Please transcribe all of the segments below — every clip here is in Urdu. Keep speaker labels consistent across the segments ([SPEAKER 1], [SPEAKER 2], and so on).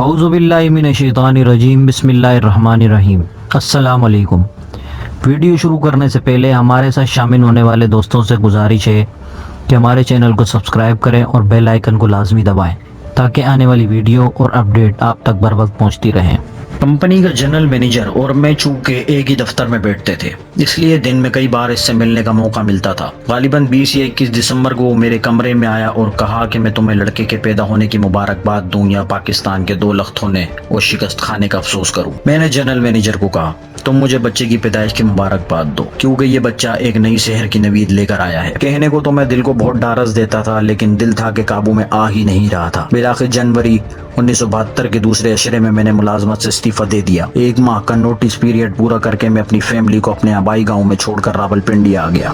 [SPEAKER 1] اعوذ باللہ من الشیطان الرجیم، بسم اللہ الرحمن الرحیم۔ السلام علیکم۔ ویڈیو شروع کرنے سے پہلے ہمارے ساتھ شامل ہونے والے دوستوں سے گزارش ہے کہ ہمارے چینل کو سبسکرائب کریں اور بیل آئیکن کو لازمی دبائیں تاکہ آنے والی ویڈیو اور اپڈیٹ آپ تک بر وقت پہنچتی رہیں۔ کمپنی کا جنرل مینیجر اور میں چونکہ ایک ہی دفتر میں بیٹھتے تھے، اس لیے دن میں کئی بار اس سے ملنے کا موقع ملتا تھا۔ غالباً 20 یا 21 دسمبر کو وہ میرے کمرے میں آیا اور کہا کہ میں تمہیں لڑکے کے پیدا ہونے کی مبارکباد دوں یا پاکستان کے 2 لخت ہونے اور شکست کھانے کا افسوس کروں۔ میں نے جنرل مینیجر کو کہا، تم مجھے بچے کی پیدائش کی مبارکباد دو کیونکہ یہ بچہ ایک نئی شہر کی نوید لے کر آیا ہے۔ کہنے کو تو میں دل کو بہت ڈھارس دیتا تھا، لیکن دل تھا کہ قابو میں آ ہی نہیں رہا تھا۔ بالآخر جنوری 1972 کے دوسرے عشرے میں نے ملازمت سے استعفیٰ دے دیا۔ 1 ماہ کا نوٹس پیریڈ پورا کر کے میں اپنی فیملی کو اپنے آبائی گاؤں میں چھوڑ کر راولپنڈی آ گیا۔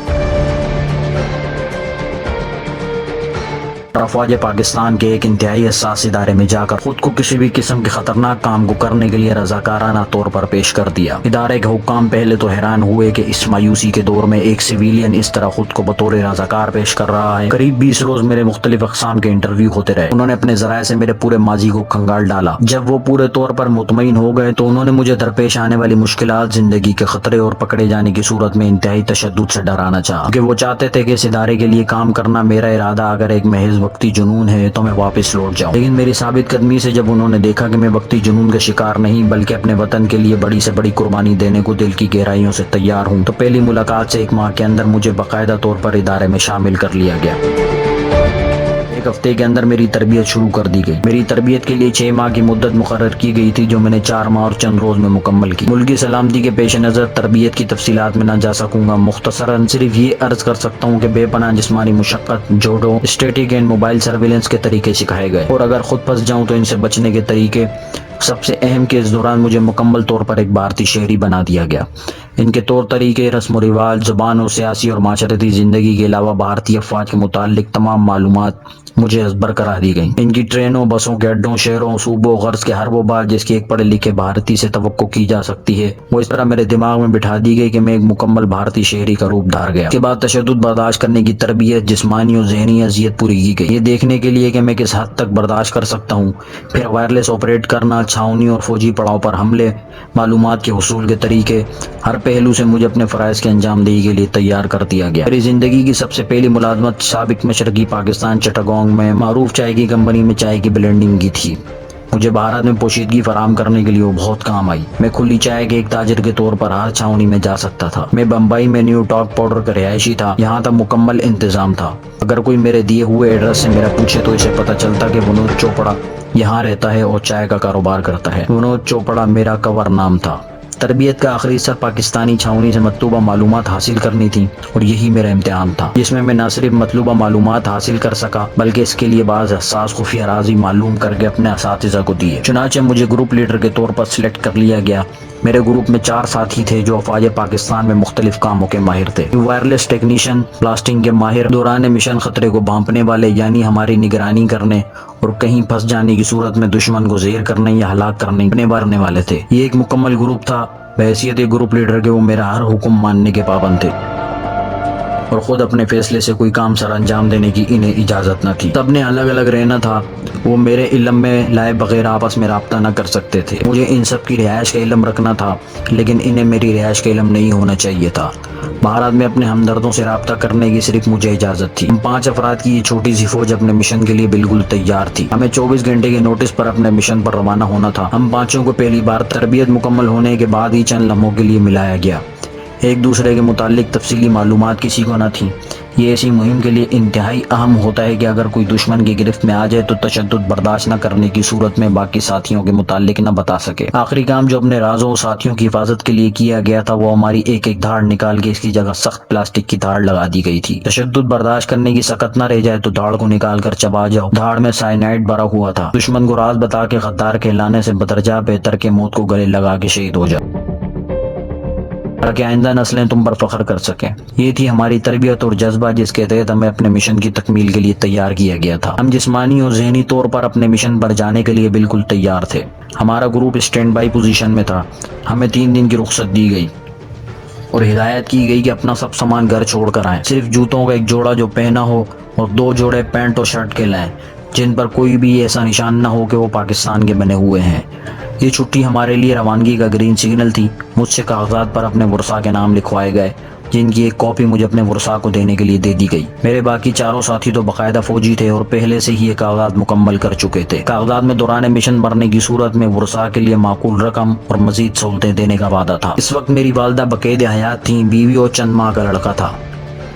[SPEAKER 1] افواج پاکستان کے ایک انتہائی حساس ادارے میں جا کر خود کو کسی بھی قسم کے خطرناک کام کو کرنے کے لیے رضاکارانہ طور پر پیش کر دیا۔ ادارے کے حکام پہلے تو حیران ہوئے کہ اس مایوسی کے دور میں ایک سویلین اس طرح خود کو بطور رضاکار پیش کر رہا ہے۔ قریب 20 روز میرے مختلف اقسام کے انٹرویو ہوتے رہے۔ انہوں نے اپنے ذرائع سے میرے پورے ماضی کو کھنگال ڈالا۔ جب وہ پورے طور پر مطمئن ہو گئے تو انہوں نے مجھے درپیش آنے والی مشکلات، زندگی کے خطرے اور پکڑے جانے کی صورت میں انتہائی تشدد سے ڈرانا چاہا کہ وہ چاہتے تھے کہ اس ادارے کے لیے کام کرنا میرا ارادہ اگر ایک محض وقتی جنون ہے تو میں واپس لوٹ جاؤں۔ لیکن میری ثابت قدمی سے جب انہوں نے دیکھا کہ میں وقتی جنون کا شکار نہیں بلکہ اپنے وطن کے لیے بڑی سے بڑی قربانی دینے کو دل کی گہرائیوں سے تیار ہوں، تو پہلی ملاقات سے 1 ماہ کے اندر مجھے باقاعدہ طور پر ادارے میں شامل کر لیا گیا۔ 1 ہفتے کے اندر میری تربیت شروع کر دی گئی۔ میری تربیت کے لیے 6 ماہ کی مدت مقرر کی گئی تھی جو میں نے 4 ماہ اور چند روز میں مکمل کی۔ ملک کی سلامتی کے پیش نظر تربیت کی تفصیلات میں نہ جا سکوں گا، مختصراً صرف یہ عرض کر سکتا ہوں کہ بے پناہ جسمانی مشقت، judo, static and mobile surveillance کے طریقے سکھائے گئے، اور اگر خود پھنس جاؤں تو ان سے بچنے کے طریقے۔ سب سے اہم کہ اس دوران مجھے مکمل طور پر ایک بھارتی شہری بنا دیا گیا۔ ان کے طور طریقے، رسم و رواج، زبان اور سیاسی اور معاشرتی زندگی کے علاوہ بھارتی افواج کے متعلق تمام معلومات مجھے ازبر کرا دی گئیں۔ ان کی ٹرینوں، بسوں کے اڈوں، شہروں، صوبوں، غرض کے ہر وہ بات جس کی ایک پڑھے لکھے بھارتی سے توقع کی جا سکتی ہے، وہ اس طرح میرے دماغ میں بٹھا دی گئی کہ میں ایک مکمل بھارتی شہری کا روپ دھار گیا۔ اس کے بعد تشدد برداشت کرنے کی تربیت، جسمانی اور ذہنی اذیت پوری کی گئی، یہ دیکھنے کے لیے کہ میں کس حد تک برداشت کر سکتا ہوں۔ پھر وائرلیس آپریٹ کرنا، چھاؤنی اور فوجی پڑاؤ پر حملے، معلومات کے حصول کے طریقے، ہر پہلو سے مجھے اپنے فرائض کے انجام دہی کے لیے تیار کر دیا گیا۔ میری زندگی کی سب سے پہلی ملازمت سابق مشرقی پاکستان چٹاگونگ میں معروف چائے کی کمپنی میں چائے کی بلینڈنگ کی تھی۔ مجھے بھارت میں پوشیدگی فراہم کرنے کے لیے وہ بہت کام آئی۔ میں کھلی چائے کے ایک تاجر کے طور پر ہر چھاؤنی میں جا سکتا تھا۔ میں بمبئی میں نیو ٹاک پاؤڈر کا رہائشی تھا، یہاں تک مکمل انتظام تھا۔ اگر کوئی میرے دیے ہوئے ایڈریس سے میرا پوچھے تو اسے پتہ چلتا کہ ونود چوپڑا یہاں رہتا ہے اور چائے کا کاروبار کرتا ہے۔ ونود چوپڑا میرا کور نام تھا۔ تربیت کا آخری حصہ پاکستانی چھاؤنی سے مطلوبہ معلومات حاصل کرنی تھی، اور یہی میرا امتحان تھا جس میں نہ صرف مطلوبہ معلومات حاصل کر سکا بلکہ اس کے لیے بعض حساس خفیہ راز معلوم کر کے اپنے اساتذہ کو دیے۔ چنانچہ مجھے گروپ لیڈر کے طور پر سلیکٹ کر لیا گیا۔ میرے گروپ میں 4 ساتھی تھے جو افواج پاکستان میں مختلف کاموں کے ماہر تھے۔ وائرلیس ٹیکنیشین، بلاسٹنگ کے ماہر، دوران مشن خطرے کو بھانپنے والے یعنی ہماری نگرانی کرنے اور کہیں پھنس جانے کی صورت میں دشمن کو زیر کرنے یا ہلاک کرنے والے تھے۔ یہ ایک مکمل گروپ تھا۔ بحیثیت گروپ لیڈر کے وہ میرا ہر حکم ماننے کے پابند تھے اور خود اپنے فیصلے سے کوئی کام سر انجام دینے کی انہیں اجازت نہ تھی۔ سب نے الگ الگ رہنا تھا، وہ میرے علم میں لائے بغیر آپس میں رابطہ نہ کر سکتے تھے۔ مجھے ان سب کی رہائش کا علم رکھنا تھا لیکن انہیں میری رہائش کا علم نہیں ہونا چاہیے تھا۔ بھارت میں اپنے ہمدردوں سے رابطہ کرنے کی صرف مجھے اجازت تھی۔ ہم 5 افراد کی یہ چھوٹی سی فوج اپنے مشن کے لیے بالکل تیار تھی۔ ہمیں 24 گھنٹے کے نوٹس پر اپنے مشن پر روانہ ہونا تھا۔ ہم 5 کو پہلی بار تربیت مکمل ہونے کے بعد ہی چند لمحوں کے لیے ملایا گیا۔ ایک دوسرے کے متعلق تفصیلی معلومات کسی کو نہ تھیں۔ یہ ایسی مہم کے لیے انتہائی اہم ہوتا ہے کہ اگر کوئی دشمن کی گرفت میں آ جائے تو تشدد برداشت نہ کرنے کی صورت میں باقی ساتھیوں کے متعلق نہ بتا سکے۔ آخری کام جو اپنے رازوں اور ساتھیوں کی حفاظت کے لیے کیا گیا تھا وہ ہماری ایک ایک دھاڑ نکال کے اس کی جگہ سخت پلاسٹک کی دھاڑ لگا دی گئی تھی۔ تشدد برداشت کرنے کی سکت نہ رہ جائے تو دھاڑ کو نکال کر چبا جاؤ۔ دھاڑ میں سائنائڈ بھرا ہوا تھا۔ دشمن کو راز بتا کے غدار کہلانے سے بدرجہ بہتر کہ موت کو گلے لگا کے شہید ہو جاؤ تاکہ آئندہ نسلیں تم پر فخر کر سکیں۔ یہ تھی ہماری تربیت اور جذبہ جس کے تحت ہمیں اپنے مشن کی تکمیل کے لیے تیار کیا گیا تھا۔ ہم جسمانی اور ذہنی طور پر اپنے مشن پر جانے کے لیے بالکل تیار تھے۔ ہمارا گروپ اسٹینڈ بائی پوزیشن میں تھا۔ ہمیں 3 دن کی رخصت دی گئی اور ہدایت کی گئی کہ اپنا سب سامان گھر چھوڑ کر آئیں، صرف جوتوں کا ایک جوڑا جو پہنا ہو اور 2 جوڑے پینٹ اور شرٹ کے لائیں۔ جن پر کوئی بھی ایسا نشان نہ ہو کہ وہ پاکستان کے بنے ہوئے ہیں۔ یہ چھٹی ہمارے لیے روانگی کا گرین سگنل تھی۔ مجھ سے کاغذات پر اپنے ورثاء کے نام لکھوائے گئے، جن کی ایک کاپی مجھے اپنے ورثاء کو دینے کے لیے دے دی گئی۔ میرے باقی چاروں ساتھی تو باقاعدہ فوجی تھے اور پہلے سے ہی یہ کاغذات مکمل کر چکے تھے۔ کاغذات میں دوران مشن بھرنے کی صورت میں ورثاء کے لیے معقول رقم اور مزید سہولتیں دینے کا وعدہ تھا۔ اس وقت میری والدہ بقید حیات تھیں، بیوی اور چند ماہ کا لڑکا تھا۔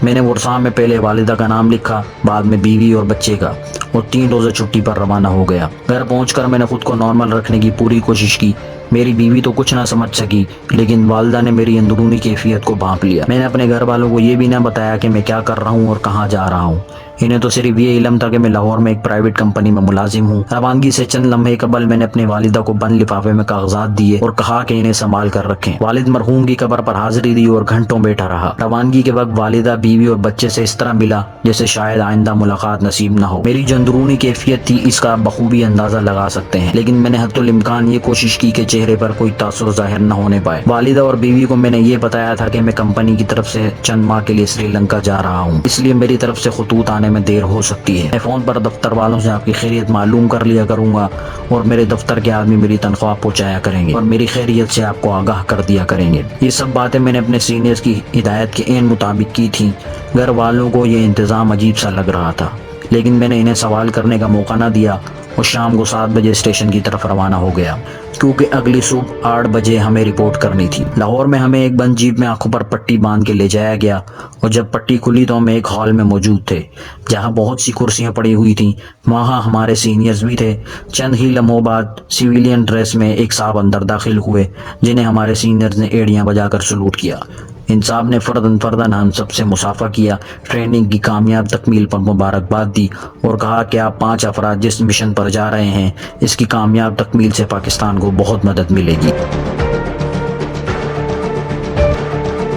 [SPEAKER 1] میں نے ورثاء میں پہلے والدہ کا نام لکھا، بعد میں بیوی اور بچے کا، اور 3 روزہ چھٹی پر روانہ ہو گیا۔ گھر پہنچ کر میں نے خود کو نارمل رکھنے کی پوری کوشش کی۔ میری بیوی تو کچھ نہ سمجھ سکی، لیکن والدہ نے میری اندرونی کیفیت کو بھانپ لیا۔ میں نے اپنے گھر والوں کو یہ بھی نہ بتایا کہ میں کیا کر رہا ہوں اور کہاں جا رہا ہوں۔ انہیں تو صرف یہ علم تھا کہ میں لاہور میں ایک پرائیویٹ کمپنی میں ملازم ہوں۔ روانگی سے چند لمحے قبل میں نے اپنی والدہ کو بند لفافے میں کاغذات دیے اور کہا کہ انہیں سنبھال کر رکھیں۔ والد مرحوم کی قبر پر حاضری دی اور گھنٹوں بیٹھا رہا۔ روانگی کے وقت والدہ، بیوی اور بچے سے اس طرح ملا جیسے شاید آئندہ ملاقات نصیب نہ ہو۔ میری جو اندرونی کیفیت تھی اس کا بخوبی اندازہ لگا سکتے ہیں، لیکن میں نے حد الامکان یہ کوشش کی کہ چہرے پر کوئی تاثر ظاہر نہ ہونے پائے۔ والدہ اور بیوی کو میں نے یہ بتایا تھا کہ میں کمپنی کی طرف سے چند ماہ کے لیے سری لنکا جا رہا ہوں، اس لیے میری طرف سے خطوط آنے میں دیر ہو سکتی ہے۔ میں فون پر دفتر والوں سے آپ کی خیریت معلوم کر لیا کروں گا اور میرے دفتر کے آدمی میری تنخواہ پہنچایا کریں گے اور میری خیریت سے آپ کو آگاہ کر دیا کریں گے۔ یہ سب باتیں میں نے اپنے سینئرز کی ہدایت کے عین مطابق کی تھیں۔ گھر والوں کو یہ انتظام عجیب سا لگ رہا تھا، لیکن میں نے انہیں سوال کرنے کا موقع نہ دیا اور شام کو 7 بجے اسٹیشن کی طرف روانہ ہو گیا، کیونکہ اگلی صبح 8 بجے ہمیں رپورٹ کرنی تھی۔ لاہور میں ہمیں ایک بند جیپ میں آنکھوں پر پٹی باندھ کے لے جایا گیا، اور جب پٹی کھلی تو ہم ایک ہال میں موجود تھے جہاں بہت سی کرسیاں پڑی ہوئی تھیں۔ وہاں ہمارے سینئرز بھی تھے۔ چند ہی لمحوں بعد سویلین ڈریس میں ایک صاحب اندر داخل ہوئے، جنہیں ہمارے سینئرز نے ایڑیاں بجا کر سلوٹ کیا۔ ان صاحب نے فرداً ہم سب سے مصافحہ کیا، ٹریننگ کی کامیاب تکمیل پر مبارکباد دی اور کہا کہ آپ 5 افراد جس مشن پر جا رہے ہیں اس کی کامیاب تکمیل سے پاکستان کو بہت مدد ملے گی۔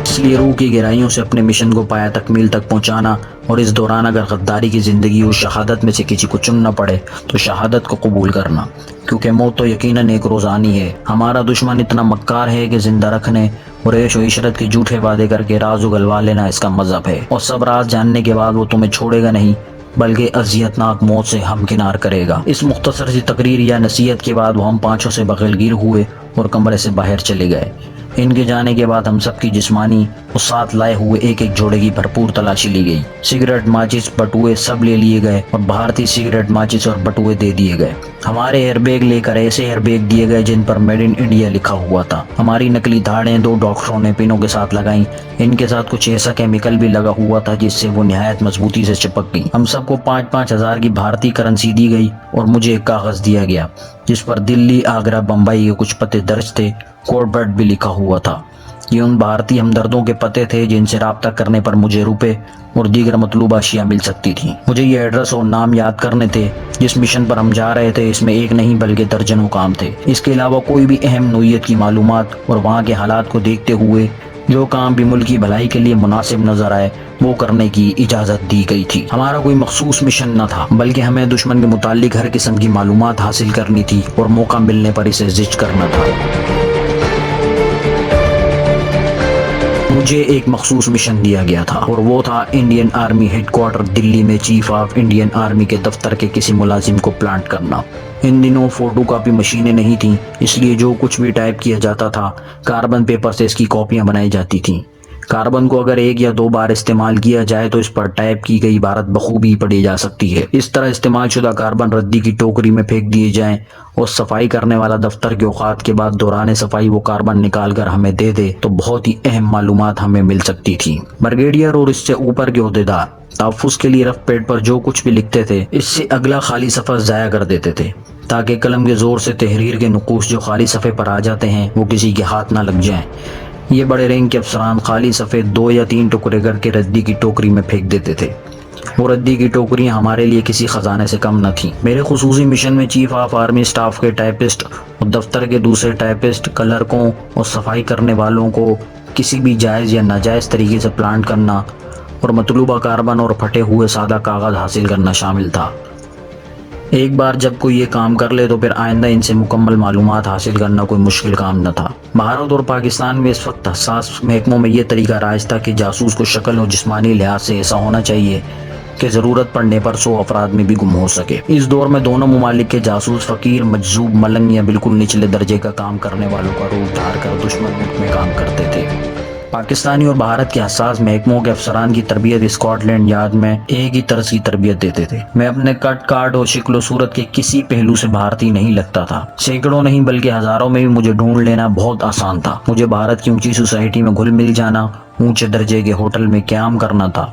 [SPEAKER 1] اس لیے روح کی گہرائیوں سے اپنے مشن کو پایا تکمیل تک پہنچانا، اور اس دوران اگر غداری کی زندگی اور شہادت میں سے کسی کو چننا پڑے تو شہادت کو قبول کرنا، کیونکہ موت تو یقیناً ایک روزانی ہے۔ ہمارا دشمن اتنا مکار ہے کہ زندہ رکھنے اور عیش و عشرت کے جھوٹے وعدے کر کے راز اگلوا لینا اس کا مذہب ہے، اور سب راز جاننے کے بعد وہ تمہیں چھوڑے گا نہیں بلکہ اذیتناک موت سے ہمکنار کرے گا۔ اس مختصر سی تقریر یا نصیحت کے بعد وہ ہم 5 سے بغل گیر ہوئے اور کمرے سے باہر چلے گئے۔ ان کے جانے کے بعد ہم سب کی جسمانی اور ساتھ لائے ہوئے ایک ایک جوڑے کی بھرپور تلاشی لی گئی۔ سگریٹ، ماچس، بٹوئے سب لے لیے گئے اور بھارتی سگریٹ، ماچس اور بٹوئے دے دیے گئے۔ ہمارے ایئر بیگ لے کر ایسے ایئر بیگ دیے گئے جن پر میڈ ان انڈیا لکھا ہوا تھا۔ ہماری نکلی دھاڑیں 2 ڈاکٹروں نے پنوں کے ساتھ لگائیں۔ ان کے ساتھ کچھ ایسا کیمیکل بھی لگا ہوا تھا جس سے وہ نہایت مضبوطی سے چپک گئی۔ ہم سب کو 5-5 ہزار کی بھارتی کرنسی دی گئی اور مجھے ایک کاغذ دیا گیا جس پر دلی، آگرہ، بمبئی کے کچھ پتے درج تھے۔ کوڈ برڈ بھی لکھا ہوا تھا۔ یہ ان بھارتی ہمدردوں کے پتے تھے جن سے رابطہ کرنے پر مجھے روپے اور دیگر مطلوبہ اشیاء مل سکتی تھیں۔ مجھے یہ ایڈریس اور نام یاد کرنے تھے۔ جس مشن پر ہم جا رہے تھے اس میں ایک نہیں بلکہ درجنوں کام تھے۔ اس کے علاوہ کوئی بھی اہم نوعیت کی معلومات اور وہاں کے حالات کو دیکھتے ہوئے جو کام بھی ملک کی بھلائی کے لیے مناسب نظر آئے وہ کرنے کی اجازت دی گئی تھی۔ ہمارا کوئی مخصوص مشن نہ تھا، بلکہ ہمیں دشمن کے متعلق ہر قسم کی معلومات حاصل کرنی تھی اور موقع ملنے پر اسے زج کرنا تھا۔ مجھے ایک مخصوص مشن دیا گیا تھا اور وہ تھا انڈین آرمی ہیڈ کوارٹر دلی میں چیف آف انڈین آرمی کے دفتر کے کسی ملازم کو پلانٹ کرنا۔ ان دنوں فوٹو کاپی مشینیں نہیں تھیں، اس لیے جو کچھ بھی ٹائپ کیا جاتا تھا کاربن پیپر سے اس کی کاپیاں بنائی جاتی تھیں۔ کاربن کو اگر 1 یا 2 بار استعمال کیا جائے تو اس پر ٹائپ کی گئی عبارت بخوبی پڑھی جا سکتی ہے۔ اس طرح استعمال شدہ کاربن ردی کی ٹوکری میں پھینک دیے جائیں اور صفائی کرنے والا دفتر کے اوقات کے بعد دوران صفائی وہ کاربن نکال کر ہمیں دے دے تو بہت ہی اہم معلومات ہمیں مل سکتی تھی۔ بریگیڈیئر اور اس سے اوپر کے عہدیدار تحفظ کے لیے رف پیڈ پر جو کچھ بھی لکھتے تھے اس سے اگلا خالی صفحہ ضائع کر دیتے تھے تاکہ قلم کے زور سے تحریر کے نقوش جو خالی صفحے پر آ جاتے ہیں وہ کسی کے ہاتھ نہ لگ جائیں۔ یہ بڑے رینک کے افسران خالی صفحے 2 یا 3 ٹکڑے کر کے ردی کی ٹوکری میں پھینک دیتے تھے۔ وہ ردی کی ٹوکریاں ہمارے لیے کسی خزانے سے کم نہ تھیں۔ میرے خصوصی مشن میں چیف آف آرمی سٹاف کے ٹائپسٹ اور دفتر کے دوسرے ٹائپسٹ، کلرکوں اور صفائی کرنے والوں کو کسی بھی جائز یا ناجائز طریقے سے پلانٹ کرنا اور مطلوبہ کاربن اور پھٹے ہوئے سادہ کاغذ حاصل کرنا شامل تھا۔ ایک بار جب کوئی یہ کام کر لے تو پھر آئندہ ان سے مکمل معلومات حاصل کرنا کوئی مشکل کام نہ تھا۔ بھارت اور پاکستان میں اس وقت حساس محکموں میں یہ طریقہ رائج تھا کہ جاسوس کو شکل اور جسمانی لحاظ سے ایسا ہونا چاہیے کہ ضرورت پڑنے پر 100 افراد میں بھی گم ہو سکے۔ اس دور میں دونوں ممالک کے جاسوس فقیر، مجذوب، ملنگ یا بالکل نچلے درجے کا کام کرنے والوں کا روپ دھار کر دشمن ملک میں کام کرتے تھے۔ پاکستانی اور بھارت کے حساس محکموں کے افسران کی تربیت اسکاٹ لینڈ یارڈ میں ایک ہی طرز کی تربیت دیتے تھے۔ میں اپنے کٹ کارڈ اور شکل و صورت کے کسی پہلو سے بھارتی نہیں لگتا تھا۔ سینکڑوں نہیں بلکہ ہزاروں میں بھی مجھے ڈھونڈ لینا بہت آسان تھا۔ مجھے بھارت کی اونچی سوسائٹی میں گھل مل جانا، اونچے درجے کے ہوٹل میں قیام کرنا تھا۔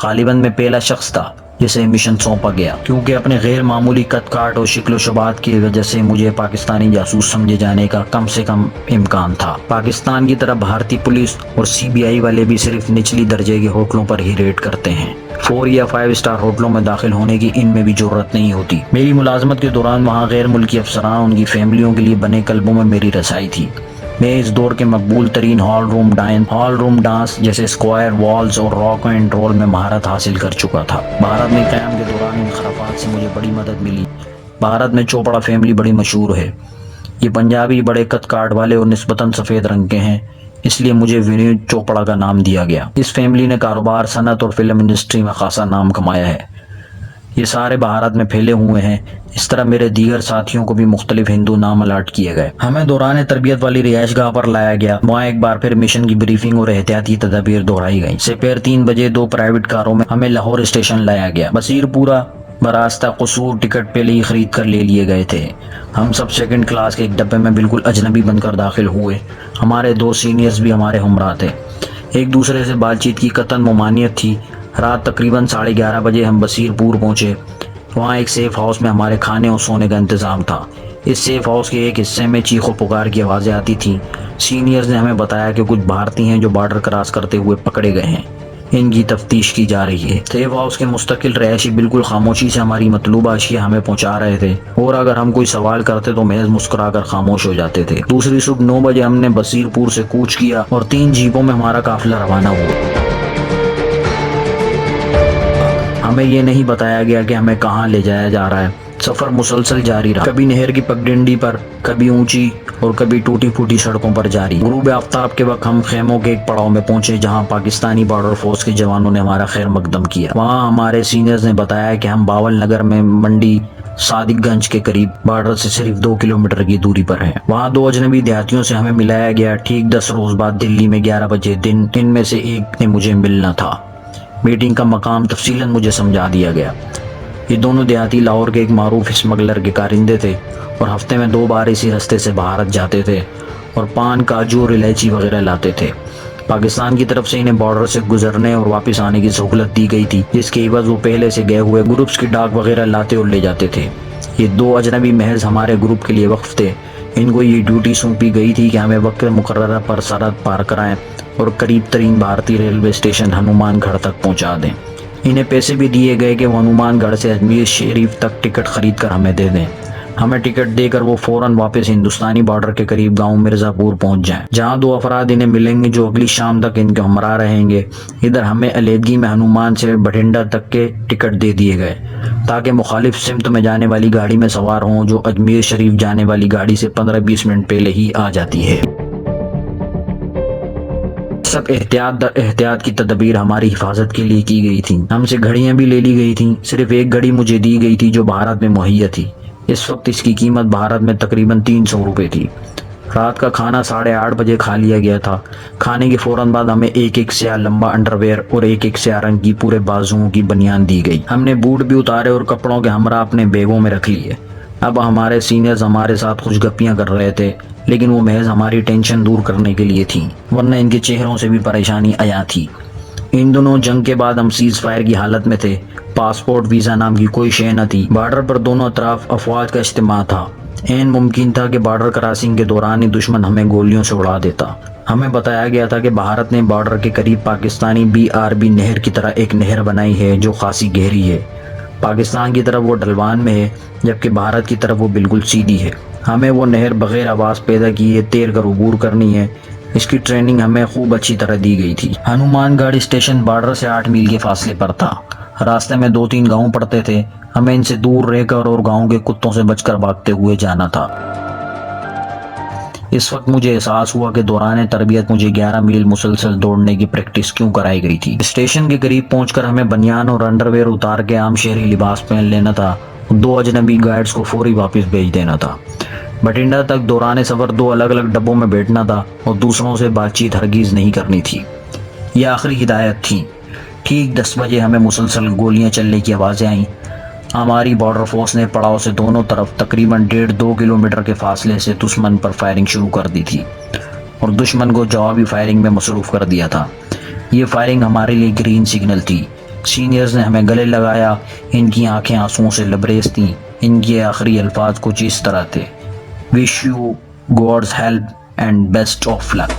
[SPEAKER 1] غالباً میں پہلا شخص تھا جسے مشن سونپا گیا، کیونکہ اپنے غیر معمولی کٹ کاٹ اور شکل و شباہت کی وجہ سے مجھے پاکستانی جاسوس سمجھے جانے کا کم سے کم امکان تھا۔ پاکستان کی طرف بھارتی پولیس اور CBI والے بھی صرف نچلی درجے کے ہوٹلوں پر ہی ریڈ کرتے ہیں۔ 4 یا 5 اسٹار ہوٹلوں میں داخل ہونے کی ان میں بھی ضرورت نہیں ہوتی۔ میری ملازمت کے دوران وہاں غیر ملکی افسران ان کی فیملیوں کے لیے بنے کلبوں میں میری رسائی تھی۔ میں اس دور کے مقبول ترین ہال روم ڈانس جیسے اسکوائر والز اور راک اینڈ رول میں مہارت حاصل کر چکا تھا۔ بھارت میں قیام کے دوران ان خرافات سے مجھے بڑی مدد ملی۔ بھارت میں چوپڑا فیملی بڑی مشہور ہے۔ یہ پنجابی بڑے قد کاٹ والے اور نسبتاً سفید رنگ کے ہیں، اس لیے مجھے ونود چوپڑا کا نام دیا گیا۔ اس فیملی نے کاروبار، صنعت اور فلم انڈسٹری میں خاصا نام کمایا ہے۔ یہ سارے بھارت میں پھیلے ہوئے ہیں۔ اس طرح میرے دیگر ساتھیوں کو بھی مختلف ہندو نام الاٹ کیے گئے۔ ہمیں دوران تربیت والی رہائش گاہ پر لایا گیا۔ وہاں ایک بار پھر مشن کی بریفنگ اور احتیاطی تدابیر دہرائی گئی۔ سپیر 3 بجے 2 پرائیویٹ کاروں میں ہمیں لاہور اسٹیشن لایا گیا۔ بصیر پورہ براستہ قصور ٹکٹ پہلے ہی خرید کر لے لیے گئے تھے۔ ہم سب سیکنڈ کلاس کے ایک ڈبے میں بالکل اجنبی بن کر داخل ہوئے۔ ہمارے 2 سینئرز بھی ہمارے ہمراہ تھے۔ ایک دوسرے سے بات چیت کی قطعاً ممانعت تھی۔ رات تقریباً 11:30 بجے ہم بصیر پور پہنچے۔ وہاں ایک سیف ہاؤس میں ہمارے کھانے اور سونے کا انتظام تھا۔ اس سیف ہاؤس کے ایک حصے میں چیخ و پکار کی آوازیں آتی تھیں۔ سینئرز نے ہمیں بتایا کہ کچھ بھارتی ہیں جو بارڈر کراس کرتے ہوئے پکڑے گئے ہیں، ان کی تفتیش کی جا رہی ہے۔ سیف ہاؤس کے مستقل رہائشی بالکل خاموشی سے ہماری مطلوبہ اشیاء ہمیں پہنچا رہے تھے، اور اگر ہم کوئی سوال کرتے تو محض مسکرا کر خاموش ہو جاتے تھے۔ دوسری صبح 9 بجے ہم نے بصیر پور سے کوچ کیا اور 3 جیپوں میں ہمارا قافلہ روانہ ہوا۔ ہمیں یہ نہیں بتایا گیا کہ ہمیں کہاں لے جایا جا رہا ہے۔ سفر مسلسل جاری رہا، کبھی نہر کی پگڈنڈی پر، کبھی اونچی اور کبھی ٹوٹی پھوٹی سڑکوں پر جاری۔ غروب آفتاب کے وقت ہم خیموں کے ایک پڑاؤ میں پہنچے جہاں پاکستانی بارڈر فورس کے جوانوں نے ہمارا خیر مقدم کیا۔ وہاں ہمارے سینئرز نے بتایا کہ ہم باول نگر میں منڈی صادق گنج کے قریب بارڈر سے صرف 2 کلومیٹر کی دوری پر ہے۔ وہاں 2 اجنبی دیہاتیوں سے ہمیں ملایا گیا۔ ٹھیک 10 روز بعد دلی میں 11 بجے دن ان میں سے ایک نے مجھے ملنا تھا۔ میٹنگ کا مقام تفصیلاً مجھے سمجھا دیا گیا۔ یہ دونوں دیہاتی لاہور کے ایک معروف اسمگلر کے کارندے تھے اور ہفتے میں 2 بار اسی راستے سے بھارت جاتے تھے اور پان، کاجو اور الائچی وغیرہ لاتے تھے۔ پاکستان کی طرف سے انہیں بارڈر سے گزرنے اور واپس آنے کی سہولت دی گئی تھی، جس کے عوض وہ پہلے سے گئے ہوئے گروپس کی ڈاک وغیرہ لاتے اور لے جاتے تھے۔ یہ 2 اجنبی محض ہمارے گروپ کے لیے وقف تھے۔ ان کو یہ ڈیوٹی سونپی گئی تھی کہ ہمیں وقت مقررہ پر سرحد پار کرائیں اور قریب ترین بھارتی ریلوے اسٹیشن ہنومان گڑھ تک پہنچا دیں۔ انہیں پیسے بھی دیے گئے کہ وہ ہنومان گڑھ سے اجمیر شریف تک ٹکٹ خرید کر ہمیں دے دیں۔ ہمیں ٹکٹ دے کر وہ فوراً واپس ہندوستانی بارڈر کے قریب گاؤں مرزا پور پہنچ جائیں، جہاں 2 افراد انہیں ملیں گے جو اگلی شام تک ان کے ہمراہ رہیں گے۔ ادھر ہمیں علیحدگی میں ہنومان سے بھٹنڈا تک کے ٹکٹ دے دیے گئے تاکہ مخالف سمت میں جانے والی گاڑی میں سوار ہوں جو اجمیر شریف جانے والی گاڑی سے 15-20 منٹ پہلے ہی آ جاتی ہے۔ سب احتیاط کی تدابیر ہماری حفاظت کے لیے کی گئی تھیں۔ ہم سے گھڑیاں بھی لے لی گئی تھیں۔ صرف ایک گھڑی مجھے دی گئی تھی جو بھارت میں مہیا تھی۔ اس وقت اس کی قیمت بھارت میں تقریباً 300 روپے تھی۔ رات کا کھانا 8:30 بجے کھا لیا گیا تھا۔ کھانے کے فوراً بعد ہمیں ایک سیاہ لمبا انڈرویئر اور ایک سیاہ رنگ کی پورے بازوؤں کی بنیان دی گئی۔ ہم نے بوٹ بھی اتارے اور کپڑوں کے ہمراہ اپنے بیگوں میں رکھ لیے۔ اب ہمارے سینئرز ہمارے ساتھ خوش گپیاں کر رہے تھے، لیکن وہ محض ہماری ٹینشن دور کرنے کے لیے تھیں، ورنہ ان کے چہروں سے بھی پریشانی عیاں تھی۔ ان دنوں جنگ کے بعد ہم سیز فائر کی حالت میں تھے۔ پاسپورٹ، ویزا نام کی کوئی شے نہ تھی۔ بارڈر پر دونوں اطراف افواج کا اجتماع تھا۔ عین ممکن تھا کہ بارڈر کراسنگ کے دوران ہی دشمن ہمیں گولیوں سے اڑا دیتا۔ ہمیں بتایا گیا تھا کہ بھارت نے بارڈر کے قریب پاکستانی BRB نہر کی طرح ایک نہر بنائی ہے جو خاصی گہری ہے۔ پاکستان کی طرف وہ ڈھلوان میں ہے جبکہ بھارت کی طرف وہ بالکل سیدھی ہے۔ ہمیں وہ نہر بغیر آواز پیدا کیے تیر کر عبور کرنی ہے۔ اس کی ٹریننگ ہمیں خوب اچھی طرح دی گئی تھی۔ ہنومان گڑھ اسٹیشن بارڈر سے 8 میل کے فاصلے پر تھا۔ راستے میں 2-3 گاؤں پڑتے تھے۔ ہمیں ان سے دور رہ کر اور گاؤں کے کتوں سے بچ کر بھاگتے ہوئے جانا تھا۔ اس وقت مجھے احساس ہوا کہ دوران تربیت مجھے 11 میل مسلسل دوڑنے کی پریکٹس کیوں کرائی گئی تھی۔ اسٹیشن کے قریب پہنچ کر ہمیں بنیان اور انڈر ویئر اتار کے عام شہری لباس پہن لینا تھا، 2 اجنبی گائیڈز کو فوری واپس بھیج دینا تھا۔ بٹھنڈا تک دوران سفر 2 الگ الگ ڈبوں میں بیٹھنا تھا اور دوسروں سے بات چیت ہرگز نہیں کرنی تھی۔ یہ آخری ہدایت تھی۔ ٹھیک 10 بجے ہمیں مسلسل گولیاں چلنے کی آوازیں آئیں۔ ہماری بارڈر فورس نے پڑاؤ سے دونوں طرف تقریباً 1.5-2 کلومیٹر کے فاصلے سے دشمن پر فائرنگ شروع کر دی تھی اور دشمن کو جوابی فائرنگ میں مصروف کر دیا تھا۔ یہ فائرنگ ہمارے لیے گرین سگنل تھی۔ سینئرز نے ہمیں گلے لگایا، ان کی آنکھیں آنسوؤں سے لبریز تھیں۔ ان کے آخری الفاظ کچھ اس طرح تھے: wish you God's help and best of luck.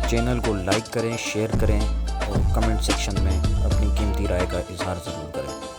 [SPEAKER 2] Channel کو لائک کریں، شیئر کریں اور کمنٹ سیکشن میں اپنی قیمتی رائے کا اظہار ضرور کریں۔